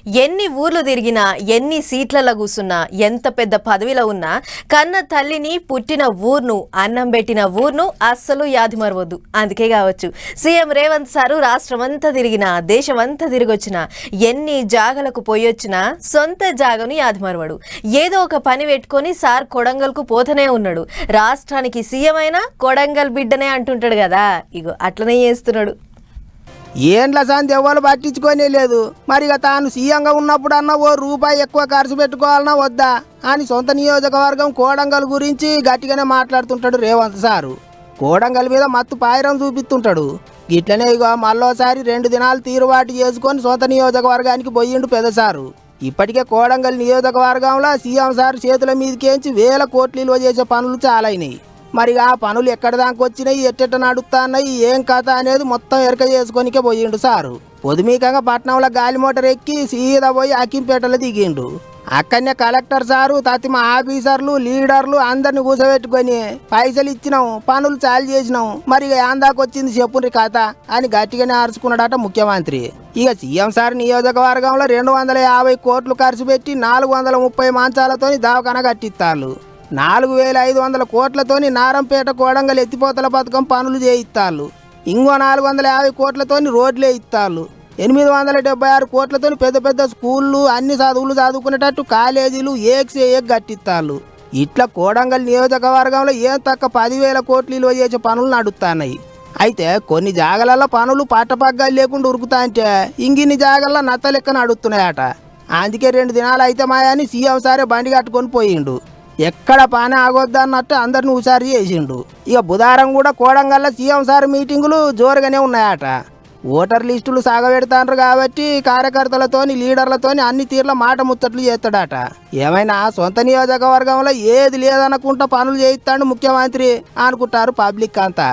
ఎన్ని ఊర్లు తిరిగినా ఎన్ని సీట్లలో కూసున్నా ఎంత పెద్ద పదవిలో ఉన్నా కన్న తల్లిని పుట్టిన ఊర్ను అన్నం పెట్టిన ఊర్ను అస్సలు యాది మరవద్దు. అందుకే కావచ్చు సీఎం రేవంత్ సారు రాష్ట్రమంతా తిరిగినా దేశమంతా తిరిగొచ్చినా ఎన్ని జాగలకు పోయొచ్చినా సొంత జాగను యాది మరవడు. ఏదో ఒక పని పెట్టుకొని సార్ కొడంగల్కు పోతూనే ఉన్నాడు. రాష్ట్రానికి సీఎం అయినా కొడంగల్ బిడ్డనే అంటుంటాడు కదా, ఇగో అట్లనే చేస్తున్నాడు. ఏండ్ల సంది ఎవరు పట్టించుకోనే లేదు. మరిగా తాను సీఎంగా ఉన్నప్పుడన్నా ఓ రూపాయి ఎక్కువ ఖర్చు పెట్టుకోవాలన్నా వద్దా అని సొంత నియోజకవర్గం కోడంగల్ గురించి గట్టిగానే మాట్లాడుతుంటాడు రేవంత్ సారు. కోడంగల్ మీద మత్తు పాయిరం చూపిస్తుంటాడు. ఇట్లనే ఇక మళ్ళోసారి 2 దినాలు తీరుబాటు చేసుకొని సొంత నియోజకవర్గానికి పోయిండు పెదసారు. ఇప్పటికే కోడంగల్ నియోజకవర్గంలో సీఎం సార్ చేతుల మీదకేంచి 1000 కోట్లు విలువ చేసే పనులు చాలైనాయి. మరి ఆ పనులు ఎక్కడ దాకా వచ్చినాయి, ఎట్టెట్ట నడుస్తున్నాయి, ఏం కథ అనేది మొత్తం ఎరక చేసుకొనికే పోయిండు సారు. పొదుమీకంగా పట్నంలో గాలి మోటార్ ఎక్కి సీదా పోయి అక్కింపేటలో దిగిండు. అక్కడనే కలెక్టర్ సారు తతిమ ఆఫీసర్లు లీడర్లు అందరిని కూసబెట్టుకొని పైసలు ఇచ్చినాం, పనులు చాలు చేసినాం, మరి ఏందాకొచ్చింది చెప్పుండ్రి కథ అని గట్టిగానే అరుచుకున్నాడట ముఖ్యమంత్రి. ఇక సీఎం సార్ నియోజకవర్గంలో 250 కోట్లు ఖర్చు పెట్టి 430 మంచాలతోని దవాఖాన కట్టిస్తారు. 4500 కోట్లతోని నారంపేట కోడంగల్ ఎత్తిపోతల పథకం పనులు చేయిస్తారు. ఇంకో 450 కోట్లతోని రోడ్లే ఇస్తారు. 876 కోట్లతోని పెద్ద పెద్ద స్కూళ్ళు, అన్ని చదువులు చదువుకునేటట్టు కాలేజీలు ఏక్ కట్టిస్తారు. ఇట్లా కోడంగల్ నియోజకవర్గంలో ఏం తక్కువ 10,000 కోట్లు విలువ చేసే పనులు నడుస్తున్నాయి. అయితే కొన్ని జాగలలో పనులు పట్టపగ్గాలు లేకుండా ఉరుకుతా అంటే ఇంగిన్ని జాగల్లో నత్త లెక్క నడుస్తున్నాయట. అందుకే 2 దినాలు అయితే మాయని సీఎం సారే బండి కట్టుకొని పోయిండు. ఎక్కడ పని ఆగొద్దన్నట్టు అందరిని హుషారు చేసిండు. ఇక బుధవారం కూడా కోడంగల్లో సీఎం సార్ మీటింగులు జోరుగానే ఉన్నాయట. ఓటర్ లిస్టులు సాగబెడతాండ్రు కాబట్టి కార్యకర్తలతోని లీడర్లతోని అన్ని తీర్ల మాట ముచ్చట్లు చేస్తాడట. ఏమైనా సొంత నియోజకవర్గంలో ఏది లేదనుకుంటా పనులు చేయిస్తాడు ముఖ్యమంత్రి అనుకుంటారు పబ్లిక్ అంతా.